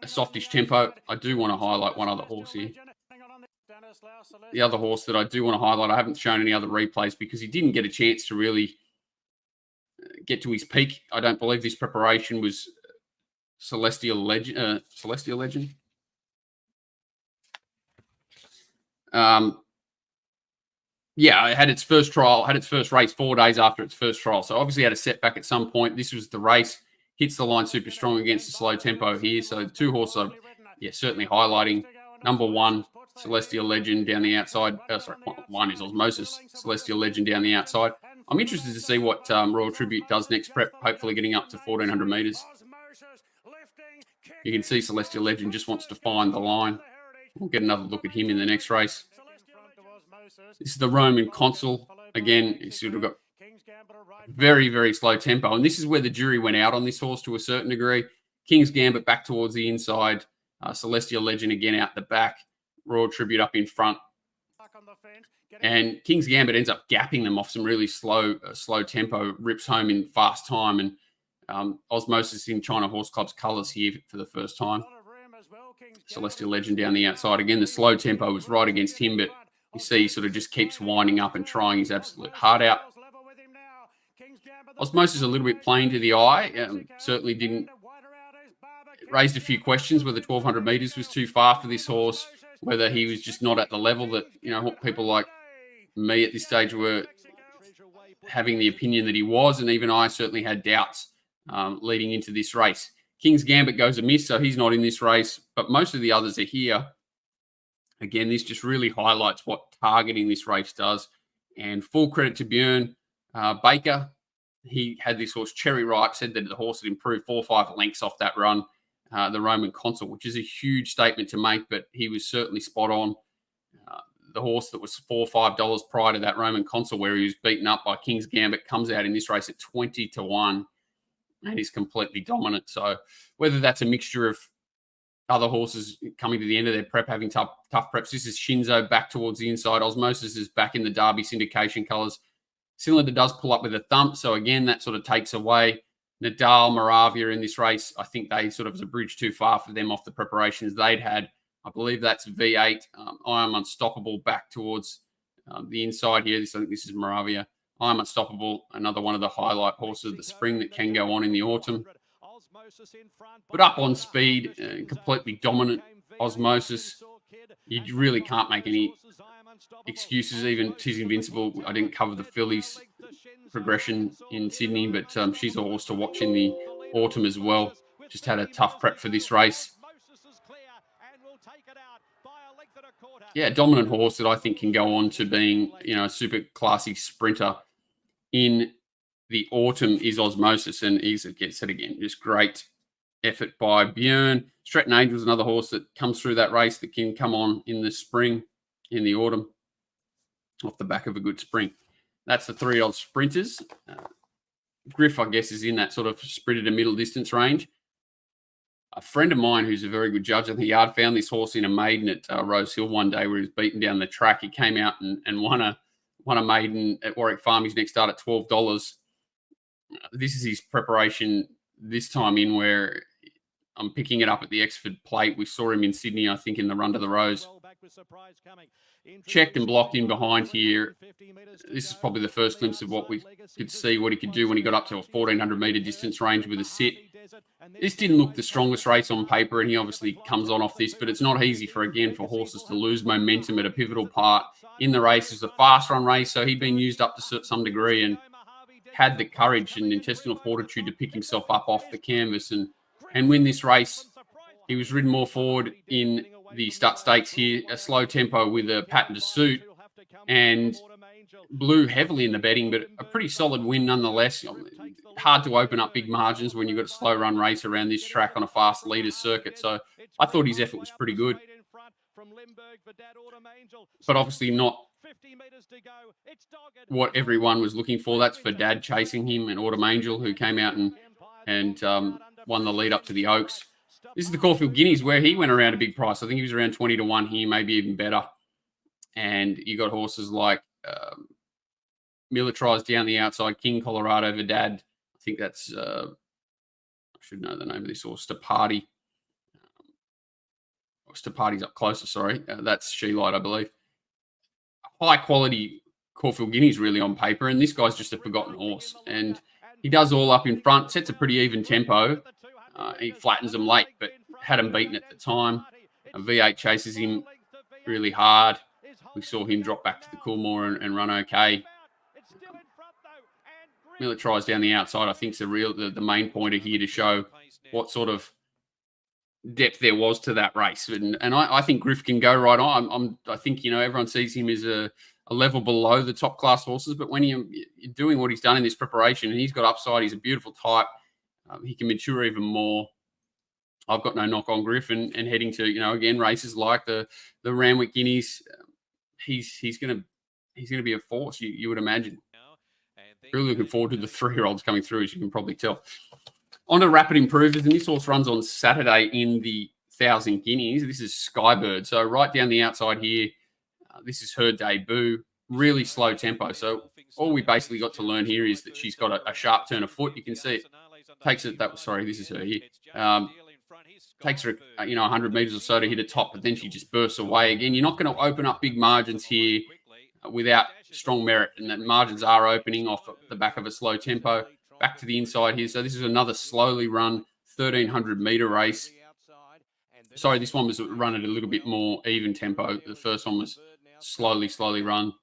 Speaker 1: softish tempo. I do want to highlight one other horse here. The other horse that I do want to highlight, I haven't shown any other replays because he didn't get a chance to really get to his peak. I don't believe this preparation was Celestial Legend. Yeah, it had its first trial, had its first race 4 days after its first trial. So obviously had a setback at some point. This was the race. Hits the line super strong against the slow tempo here. So the two horses are, certainly highlighting. Number 1, Celestial Legend down the outside. One is Ozzmosis, Celestial Legend down the outside. I'm interested to see what Royal Tribute does next prep, hopefully getting up to 1,400 metres. You can see Celestial Legend just wants to find the line. We'll get another look at him in the next race. This is the Roman Consul. Again, he's sort of got very, very slow tempo. And this is where the jury went out on this horse to a certain degree. King's Gambit back towards the inside. Celestial Legend again out the back. Royal Tribute up in front. And King's Gambit ends up gapping them off some really slow tempo. Rips home in fast time. And Ozzmosis in China Horse Club's colours here for the first time. Celestial Legend down the outside. Again, the slow tempo was right against him, but you see he sort of just keeps winding up and trying his absolute heart out. Ozzmosis a little bit plain to the eye. Certainly didn't. Raised a few questions whether 1,200 metres was too far for this horse, whether he was just not at the level that, people like me at this stage were having the opinion that he was. And even I certainly had doubts leading into this race. King's Gambit goes amiss, so he's not in this race, but most of the others are here. Again, this just really highlights what targeting this race does. And full credit to Björn Baker. He had this horse cherry ripe, said that the horse had improved 4 or 5 lengths off that run, the Roman Consul, which is a huge statement to make, but he was certainly spot on. The horse that was $4 or $5 prior to that Roman Consul, where he was beaten up by King's Gambit, comes out in this race at 20-1 and is completely dominant. So whether that's a mixture of other horses coming to the end of their prep, having tough preps. This is Shinzo back towards the inside. Ozzmosis is back in the Derby syndication colours. Cylinder does pull up with a thump. So again, that sort of takes away Nadal, Moravia in this race. I think they sort of was a bridge too far for them off the preparations they'd had. I believe that's V8. I Am Unstoppable back towards the inside here. I think this is Moravia. I Am Unstoppable, another one of the highlight horses of the spring that can go on in the autumn. But up on speed, completely dominant. Ozzmosis, you really can't make any excuses. Even Tis Invincible, I didn't cover the fillies progression in Sydney, but she's a horse to watch in the autumn as well. Just had a tough prep for this race. Yeah, dominant horse that I think can go on to being, a super classy sprinter in the autumn is Ozzmosis, and he's gets it again. Just great effort by Björn. Stratton Angel's another horse that comes through that race that can come on in the spring, in the autumn, off the back of a good spring. That's the 3-year-old sprinters. Griff, I guess, is in that sort of sprinter to middle distance range. A friend of mine who's a very good judge at the yard found this horse in a maiden at Rose Hill one day where he was beaten down the track. He came out and won a maiden at Warwick Farm. His next start at $12. This is his preparation this time in, where I'm picking it up at the Exford Plate. We saw him in Sydney, I think, in the Run to the Rose. Checked and blocked in behind here. This is probably the first glimpse of what we could see, what he could do when he got up to a 1,400 metre distance range with a sit. This didn't look the strongest race on paper, and he obviously comes on off this, but it's not easy for horses to lose momentum at a pivotal part in the race. It's a fast run race, so he'd been used up to some degree and had the courage and intestinal fortitude to pick himself up off the canvas and win this race. He was ridden more forward in the Stud Stakes here, a slow tempo with a pattern to suit, and blew heavily in the betting, but a pretty solid win nonetheless. Hard to open up big margins when you've got a slow run race around this track on a fast leaders circuit. So I thought his effort was pretty good, but obviously not what everyone was looking for. That's for Dad chasing him and Autumn Angel, who came out and won the lead up to the Oaks. This is the Caulfield Guineas, where he went around a big price. I think he was around 20-1 here, maybe even better. And you got horses like Militarized down the outside. King Colorado Vidad. I think that's, I should know the name of this horse. Stapati. Stapati's up closer, sorry. That's She Light, I believe. High quality Caulfield Guineas really on paper, and this guy's just a forgotten horse. And he does all up in front, sets a pretty even tempo. He flattens them late, but had him beaten at the time. V8 chases him really hard. We saw him drop back to the Coolmore and run okay. Militarized down the outside, I think, is the main pointer here to show what sort of depth there was to that race. And I think Griff can go right on. I think, everyone sees him as a level below the top class horses, but when you're doing what he's done in this preparation, and he's got upside, he's a beautiful type. He can mature even more. I've got no knock on Griff, and heading to, again, races like the Randwick Guineas. He's gonna be a force, you would imagine. Really looking forward to the 3-year-olds coming through, as you can probably tell. On to Rapid Improvers, and this horse runs on Saturday in the 1,000 Guineas. This is Skybird. So right down the outside here, this is her debut. Really slow tempo. So all we basically got to learn here is that she's got a sharp turn of foot. You can see it. Takes it. This is her here. Takes her, 100 meters or so to hit a top, but then she just bursts away again. You're not going to open up big margins here without strong merit, and the margins are opening off the back of a slow tempo. Back to the inside here. So this is another slowly run 1,300 meter race. Sorry, this one was run at a little bit more even tempo. The first one was slowly run.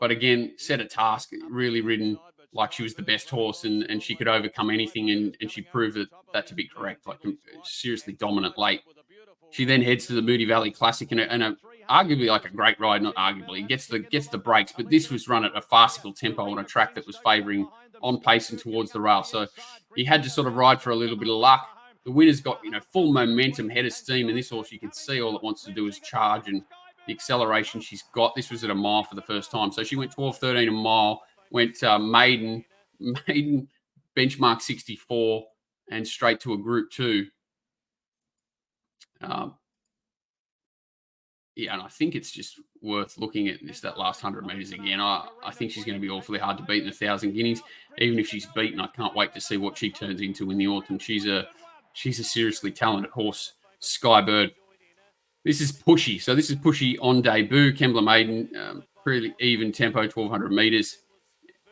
Speaker 1: But again, set a task, really ridden like she was the best horse and she could overcome anything, and she proved that to be correct. Like, seriously dominant late. She then heads to the Moody Valley Classic and a arguably like a great ride, not arguably. Gets the breaks, but this was run at a farcical tempo on a track that was favouring on pace and towards the rail. So he had to sort of ride for a little bit of luck. The winner's got, full momentum, head of steam, and this horse, you can see all it wants to do is charge, and the acceleration she's got. This was at a mile for the first time. So she went 12:13 a mile, went maiden benchmark 64 and straight to a Group 2. Yeah, and I think it's just worth looking at that last 100 meters again. I think she's going to be awfully hard to beat in the 1,000 Guineas. Even if she's beaten, I can't wait to see what she turns into in the autumn. She's a seriously talented horse, Skybird. This is Pushy. So this is Pushy on debut, Kembla maiden, pretty even tempo, 1,200 meters.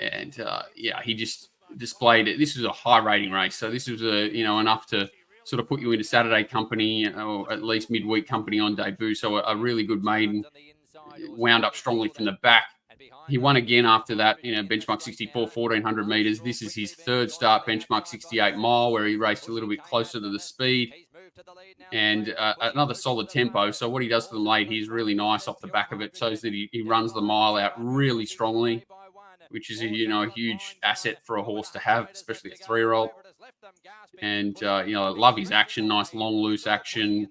Speaker 1: And, he just displayed it. This was a high rating race. So this was, enough to sort of put you into Saturday company or at least midweek company on debut. So a really good maiden. Wound up strongly from the back. He won again after that, benchmark 64, 1,400 meters. This is his third start, benchmark 68 mile, where he raced a little bit closer to the speed and another solid tempo. So what he does to them late, he's really nice off the back of it, shows that he runs the mile out really strongly, which is, a huge asset for a horse to have, especially a 3-year-old. And, I love his action, nice long, loose action.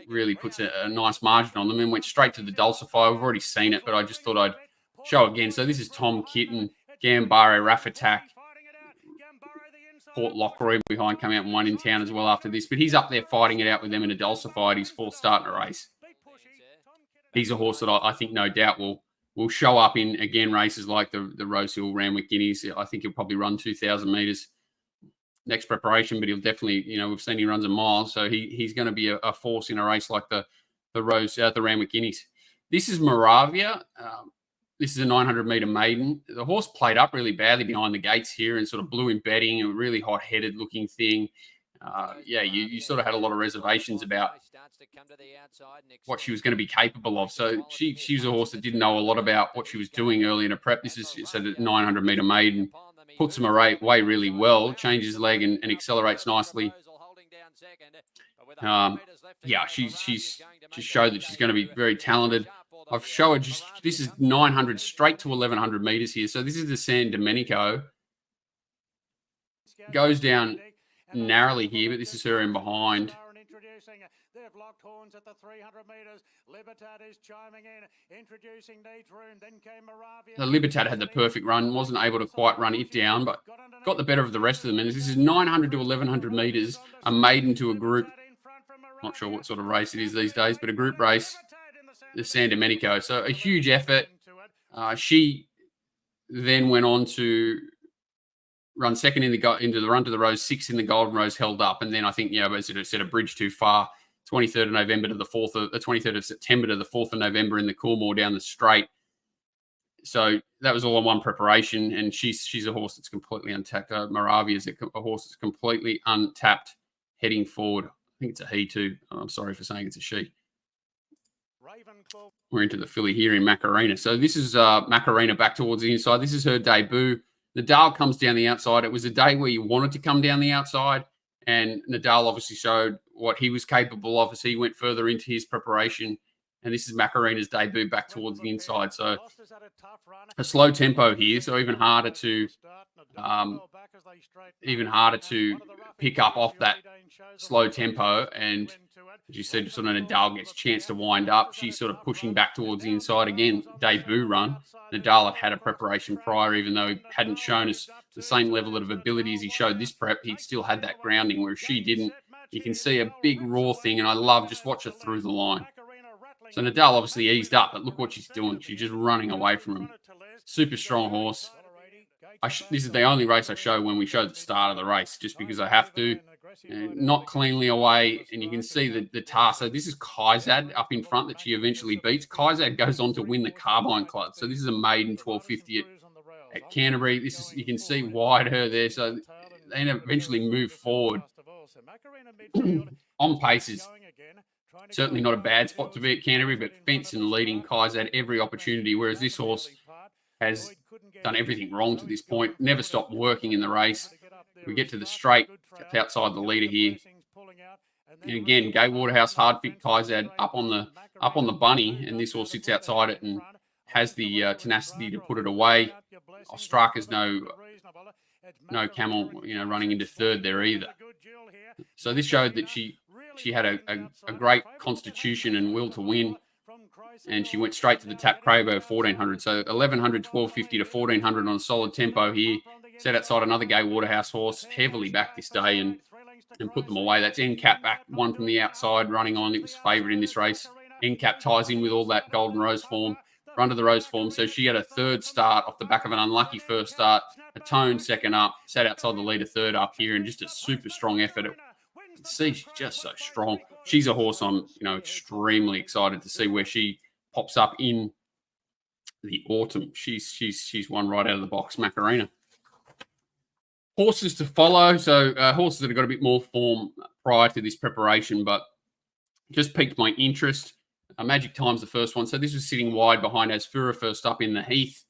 Speaker 1: Really puts a nice margin on them and went straight to the Dulcify. We've already seen it, but I just thought I'd show again. So this is Tom Kitten, Gambaro, Raff Attack, Port Lockroy behind, come out and won in town as well after this. But he's up there fighting it out with them in a Dulcify. He's fourth start in a race. He's a horse that I think no doubt will show up in, again, races like the Rose Hill Randwick Guineas. I think he'll probably run 2,000 meters next preparation, but he'll definitely, we've seen he runs a mile, so he's going to be a force in a race like the Randwick Guineas. This is Moravia. This is a 900-meter maiden. The horse played up really badly behind the gates here and sort of blew in betting, a really hot-headed looking thing. You sort of had a lot of reservations about what she was going to be capable of. So she was a horse that didn't know a lot about what she was doing early in a prep. This is a 900-meter maiden. Puts him away really well, changes leg and accelerates nicely. She's just showed that she's going to be very talented. I've shown her this is 900 straight to 1,100 meters here. So this is the San Domenico. Goes down narrowly here, but this is her in behind.
Speaker 2: They've locked horns at the 300 meters. Libertad is chiming in, introducing needs room. Then came Moravia.
Speaker 1: The Libertad had the perfect run, wasn't able to quite run it down, but got the better of the rest of them. And this is 900 to 1,100 meters, a maiden to a group. Not sure what sort of race it is these days, but a group race, the San Domenico. So a huge effort. She then went on to run second into the Run to the Rose, 6th in the Golden Rose, held up. And then I think, as I said, a bridge too far, 23rd of November to the 23rd of September to the 4th of November in the Coolmore down the straight. So that was all in one preparation, and she's a horse that's completely untapped. Moravia is a horse that's completely untapped heading forward. I think it's a he too. I'm sorry for saying it's a she. We're into the filly here in Makarena. So this is Makarena back towards the inside. This is her debut. Nadal comes down the outside. It was a day where you wanted to come down the outside, and Nadal obviously showed what he was capable of as he went further into his preparation. And this is Makarena's debut back towards the inside. So a slow tempo here, so even harder to pick up off that slow tempo. And as you said, sort of Nadal gets a chance to wind up. She's sort of pushing back towards the inside again. Debut run. Nadal had a preparation prior, even though he hadn't shown us the same level of ability as he showed this prep. He still had that grounding, whereas she didn't. You can see a big raw thing, and I love just watch her through the line. So Nadal obviously eased up, but look what she's doing. She's just running away from him. Super strong horse. This is the only race I show when we show the start of the race, just because I have to. Not cleanly away, and you can see the task. So this is Kaizad up in front that she eventually beats. Kaizad goes on to win the Carbine Club. So this is a maiden 1250 at Canterbury. You can see wide her there. So they eventually move forward. On paces. Certainly not a bad spot to be at Canterbury, but fence and leading Kaizad every opportunity, whereas this horse has done everything wrong to this point, never stopped working in the race. We get to the straight, outside the leader here. And again, Gay Waterhouse, hard fit Kaizad up on the bunny, and this horse sits outside it and has the tenacity to put it away. Ostraker's no Camel, running into third there either. So this showed that she had a great constitution and will to win, and she went straight to the Tap Crabo 1400. So 1100, 1250 to 1400 on a solid tempo here. Set outside another Gay Waterhouse horse, heavily back this day, and put them away. That's NCAP back, one from the outside, running on. It was favourite in this race. NCAP ties in with all that Golden Rose form, Run to the Rose form. So she had a third start off the back of an unlucky first start, a tone second up, sat outside the leader third up here, and just a super strong effort. See, she's just so strong. She's a horse I'm, extremely excited to see where she pops up in the autumn. She's one right out of the box, Makarena. Horses to follow. So horses that have got a bit more form prior to this preparation, but just piqued my interest. Magic Time's the first one. So this was sitting wide behind Asfura first up in the Heath.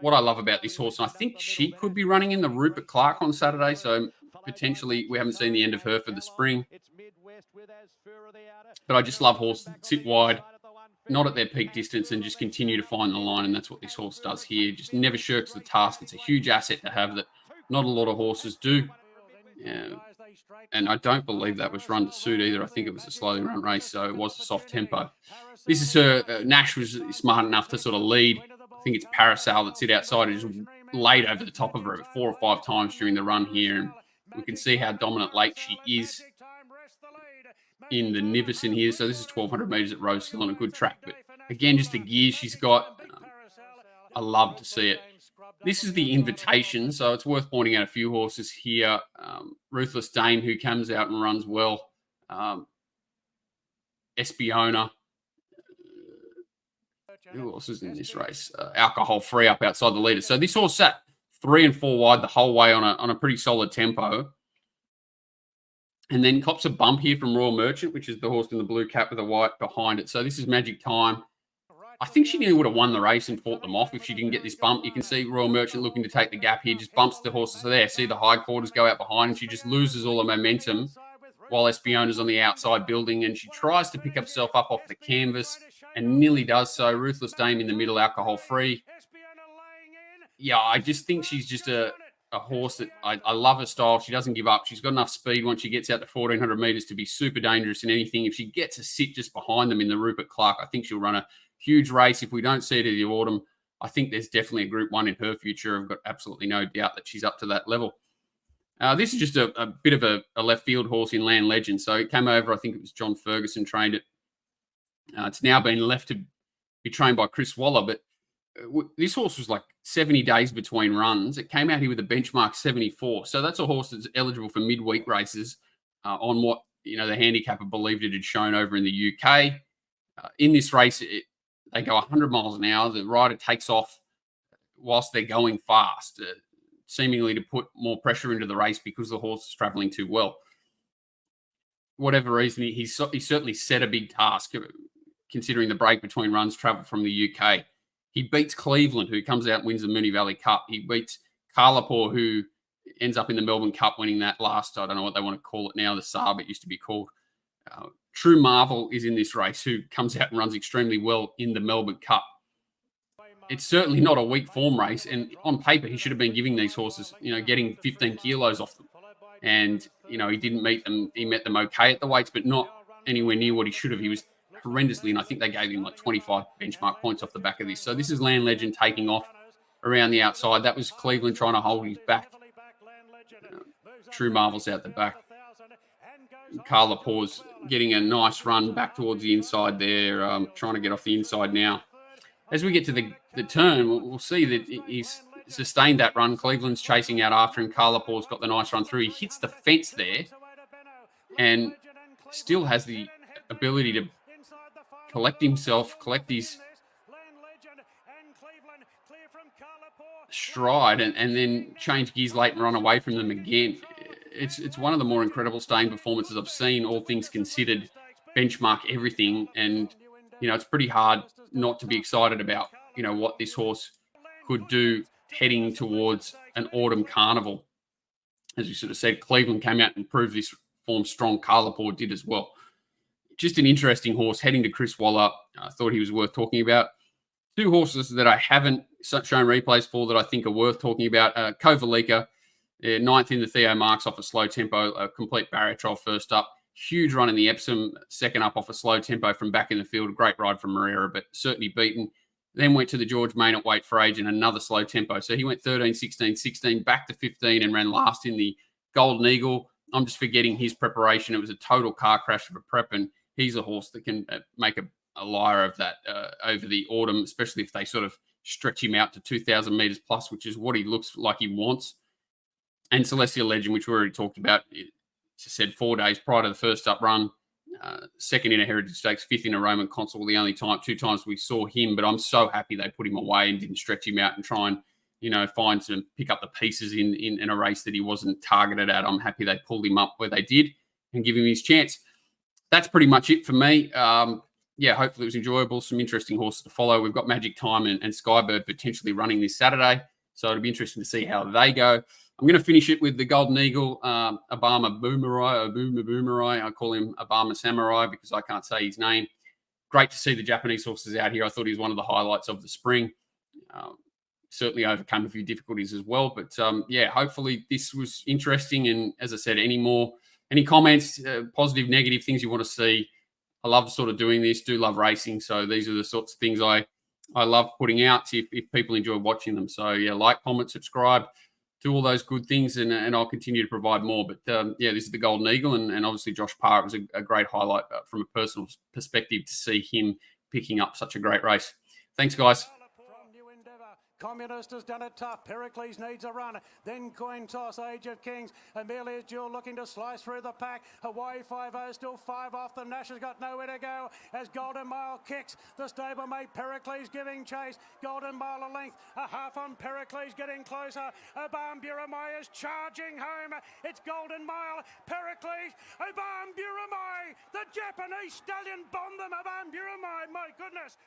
Speaker 1: What I love about this horse, and I think she could be running in the Rupert Clark on Saturday, so potentially we haven't seen the end of her for the spring. But I just love horses that sit wide, not at their peak distance, and just continue to find the line, and that's what this horse does here. Just never shirks the task. It's a huge asset to have that not a lot of horses do. And I don't believe that was run to suit either. I think it was a slowly run race, so it was a soft tempo. This is her. Nash was smart enough to sort of lead. I think it's Parasol that sit outside and just laid over the top of her 4 or 5 times during the run here. And we can see how dominant late she is in the Nivison here. So this is 1,200 metres at Rose Hill on a good track. But again, just the gear she's got, I love to see it. This is the invitation, so it's worth pointing out a few horses here. Ruthless Dame, who comes out and runs well. Espiona. Who else is in this race? Alcohol Free up outside the leader. So this horse sat 3 and 4 wide the whole way on a pretty solid tempo. And then cops a bump here from Royal Merchant, which is the horse in the blue cap with the white behind it. So this is Magic Time. I think she nearly would have won the race and fought them off if she didn't get this bump. You can see Royal Merchant looking to take the gap here, just bumps the horses there. See the high quarters go out behind, and she just loses all the momentum while Espiona's on the outside building, and she tries to pick herself up off the canvas and nearly does so. Ruthless Dame in the middle, Alcohol Free. Yeah, I just think she's just a horse that I love her style. She doesn't give up. She's got enough speed once she gets out to 1,400 metres to be super dangerous in anything. If she gets to sit just behind them in the Rupert Clark, I think she'll run a huge race. If we don't see it in the autumn, I think there's definitely a Group 1 in her future. I've got absolutely no doubt that she's up to that level. This is just a bit of a left field horse in Land Legend. So it came over, I think it was John Ferguson trained it. It's now been left to be trained by Chris Waller, but this horse was like 70 days between runs. It came out here with a benchmark 74. So that's a horse that's eligible for midweek races on what, the handicapper believed it had shown over in the UK. In this race, they go 100 miles an hour. The rider takes off whilst they're going fast, seemingly to put more pressure into the race because the horse is traveling too well. Whatever reason, he certainly set a big task, considering the break between runs travel from the UK. He beats Cleveland, who comes out and wins the Moonee Valley Cup. He beats Carlapore, who ends up in the Melbourne Cup winning that last, I don't know what they want to call it now, the Saab it used to be called. True Marvel is in this race, who comes out and runs extremely well in the Melbourne Cup. It's certainly not a weak form race, and on paper, he should have been giving these horses, getting 15 kilos off them. And, he didn't meet them. He met them okay at the weights, but not anywhere near what he should have. He was horrendously, and I think they gave him like 25 benchmark points off the back of this. So this is Land Legend taking off around the outside. That was Cleveland trying to hold his back. True Marvel's out the back. Carlapore's getting a nice run back towards the inside there, trying to get off the inside now. As we get to the turn, we'll see that he's sustained that run. Cleveland's chasing out after him. Carlapore's got the nice run through. He hits the fence there and still has the ability to collect himself, collect his stride, and then change gears late and run away from them again. It's one of the more incredible staying performances I've seen, all things considered. Benchmark everything, and it's pretty hard not to be excited about what this horse could do heading towards an autumn carnival. As you sort of said, Cleveland came out and proved this form strong. Carlapore did as well. Just an interesting horse heading to Chris Waller. I thought he was worth talking about. Two horses that I haven't shown replays for that I think are worth talking about. Kovalica, ninth in the Theo Marks off a slow tempo, a complete barrier trial first up. Huge run in the Epsom, second up off a slow tempo from back in the field. A great ride from Moravia, but certainly beaten. Then went to the George Main at weight for age and another slow tempo. So he went 13, 16, 16, back to 15 and ran last in the Golden Eagle. I'm just forgetting his preparation. It was a total car crash of a prep, and he's a horse that can make a liar of that over the autumn, especially if they sort of stretch him out to 2,000 metres plus, which is what he looks like he wants. And Celestial Legend, which we already talked about, as I said, 4 days prior to the first up run, second in a Heritage Stakes, fifth in a Roman Consul, the only two times we saw him. But I'm so happy they put him away and didn't stretch him out and try and, pick up the pieces in a race that he wasn't targeted at. I'm happy they pulled him up where they did and give him his chance. That's pretty much it for me. Hopefully it was enjoyable. Some interesting horses to follow. We've got Magic Time and Skybird potentially running this Saturday. So it'll be interesting to see how they go. I'm going to finish it with the Golden Eagle, Obama Boomerai. I call him Obama Samurai because I can't say his name. Great to see the Japanese horses out here. I thought he was one of the highlights of the spring. Certainly overcome a few difficulties as well. But, hopefully this was interesting. And as I said, any comments, positive, negative, things you want to see, I love sort of doing this, do love racing. So these are the sorts of things I love putting out if people enjoy watching them. So, like, comment, subscribe, do all those good things, and I'll continue to provide more. But, this is the Golden Eagle, and obviously Josh Parr. It was a great highlight from a personal perspective to see him picking up such a great race. Thanks, guys.
Speaker 2: Communist has done it tough. Pericles needs a run. Then coin toss, Age of Kings. Amelia's Jewel looking to slice through the pack. Hawaii 5-0, still 5 off them. Nash has got nowhere to go as Golden Mile kicks. The stablemate Pericles giving chase. Golden Mile a length. A half on Pericles getting closer. Obam Buramai is charging home. It's Golden Mile. Pericles. Obam Buramai. The Japanese stallion bombed them. Obam Buramai. My goodness.